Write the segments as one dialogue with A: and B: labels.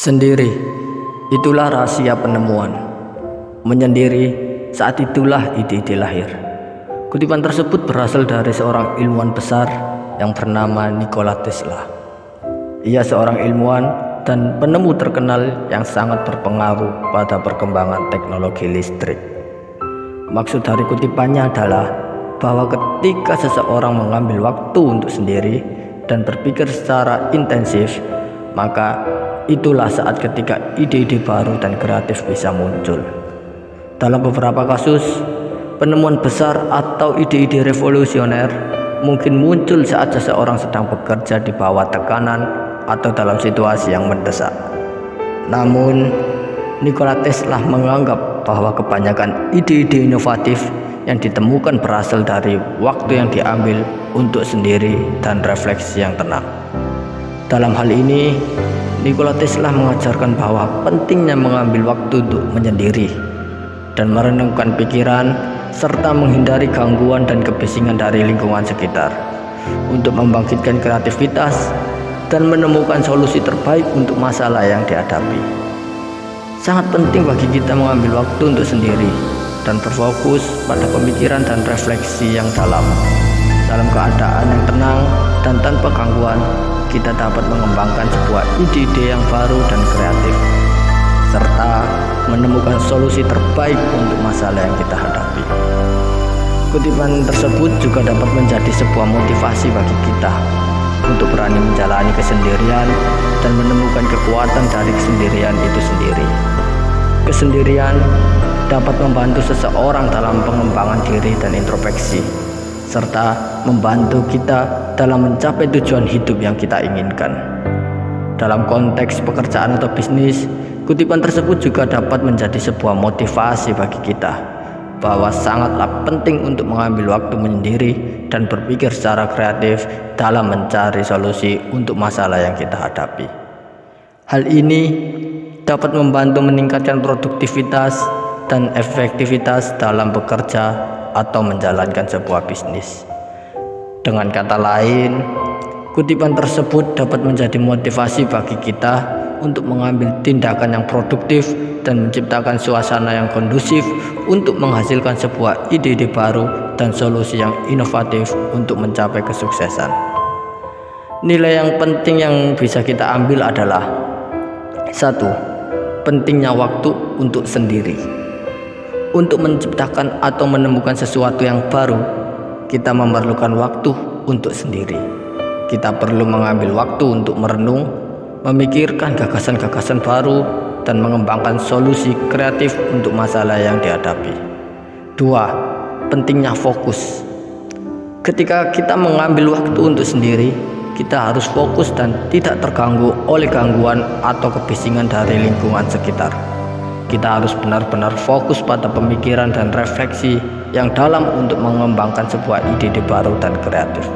A: Sendiri, itulah rahasia penemuan. Menyendiri, saat itulah ide-ide lahir. Kutipan tersebut berasal dari seorang ilmuwan besar yang bernama Nikola Tesla. Ia seorang ilmuwan dan penemu terkenal yang sangat berpengaruh pada perkembangan teknologi listrik. Maksud dari kutipannya adalah bahwa ketika seseorang mengambil waktu untuk sendiri dan berpikir secara intensif, maka itulah saat ketika ide-ide baru dan kreatif bisa muncul. Dalam beberapa kasus, penemuan besar atau ide-ide revolusioner mungkin muncul saat seseorang sedang bekerja di bawah tekanan atau dalam situasi yang mendesak. Namun, Nikola Tesla menganggap bahwa kebanyakan ide-ide inovatif yang ditemukan berasal dari waktu yang diambil untuk sendiri dan refleksi yang tenang. Dalam hal ini, Nikola Tesla mengajarkan bahwa pentingnya mengambil waktu untuk menyendiri dan merenungkan pikiran serta menghindari gangguan dan kebisingan dari lingkungan sekitar untuk membangkitkan kreativitas dan menemukan solusi terbaik untuk masalah yang dihadapi. Sangat penting bagi kita mengambil waktu untuk sendiri dan berfokus pada pemikiran dan refleksi yang dalam. Dalam keadaan yang tenang dan tanpa gangguan, kita dapat mengembangkan sebuah ide-ide yang baru dan kreatif, serta menemukan solusi terbaik untuk masalah yang kita hadapi. Kutipan tersebut juga dapat menjadi sebuah motivasi bagi kita untuk berani menjalani kesendirian dan menemukan kekuatan dari kesendirian itu sendiri. Kesendirian dapat membantu seseorang dalam pengembangan diri dan introspeksi, serta membantu kita dalam mencapai tujuan hidup yang kita inginkan. Dalam konteks pekerjaan atau bisnis, kutipan tersebut juga dapat menjadi sebuah motivasi bagi kita bahwa sangatlah penting untuk mengambil waktu menyendiri dan berpikir secara kreatif dalam mencari solusi untuk masalah yang kita hadapi. Hal ini dapat membantu meningkatkan produktivitas dan efektivitas dalam bekerja atau menjalankan sebuah bisnis. Dengan kata lain, kutipan tersebut dapat menjadi motivasi bagi kita untuk mengambil tindakan yang produktif dan menciptakan suasana yang kondusif untuk menghasilkan sebuah ide-ide baru dan solusi yang inovatif untuk mencapai kesuksesan. Nilai yang penting yang bisa kita ambil adalah 1. Pentingnya waktu untuk sendiri. Untuk menciptakan atau menemukan sesuatu yang baru, kita memerlukan waktu untuk sendiri. Kita perlu mengambil waktu untuk merenung, memikirkan gagasan-gagasan baru, dan mengembangkan solusi kreatif untuk masalah yang dihadapi. 2. Pentingnya fokus. Ketika kita mengambil waktu untuk sendiri, kita harus fokus dan tidak terganggu oleh gangguan atau kebisingan dari lingkungan sekitar. Kita harus benar-benar fokus pada pemikiran dan refleksi yang dalam untuk mengembangkan sebuah ide-ide baru dan kreatif.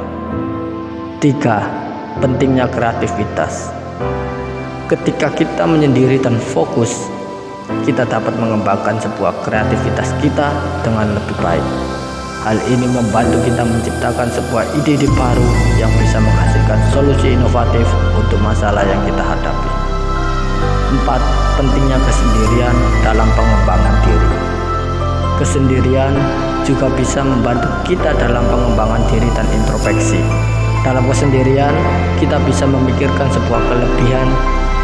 A: 3. Pentingnya kreativitas. Ketika kita menyendiri dan fokus, kita dapat mengembangkan sebuah kreativitas kita dengan lebih baik. Hal ini membantu kita menciptakan sebuah ide-ide baru yang bisa menghasilkan solusi inovatif untuk masalah yang kita hadapi. 4. Pentingnya kesendirian dalam pengembangan diri. Kesendirian juga bisa membantu kita dalam pengembangan diri dan introspeksi. Dalam kesendirian, kita bisa memikirkan sebuah kelebihan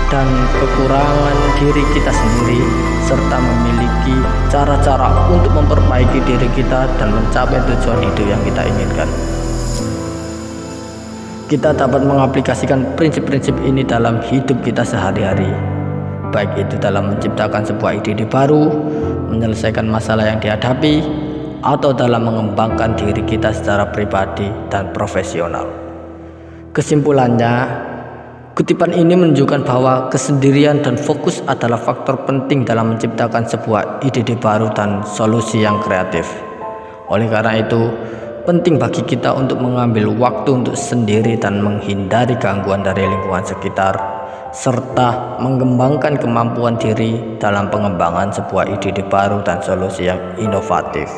A: dan kekurangan diri kita sendiri, serta memiliki cara-cara untuk memperbaiki diri kita dan mencapai tujuan hidup yang kita inginkan. Kita dapat mengaplikasikan prinsip-prinsip ini dalam hidup kita sehari-hari, baik itu dalam menciptakan sebuah ide baru, menyelesaikan masalah yang dihadapi, atau dalam mengembangkan diri kita secara pribadi dan profesional. Kesimpulannya, kutipan ini menunjukkan bahwa kesendirian dan fokus adalah faktor penting dalam menciptakan sebuah ide baru dan solusi yang kreatif. Oleh karena itu, penting bagi kita untuk mengambil waktu untuk sendiri dan menghindari gangguan dari lingkungan sekitar, serta mengembangkan kemampuan diri dalam pengembangan sebuah ide baru dan solusi yang inovatif.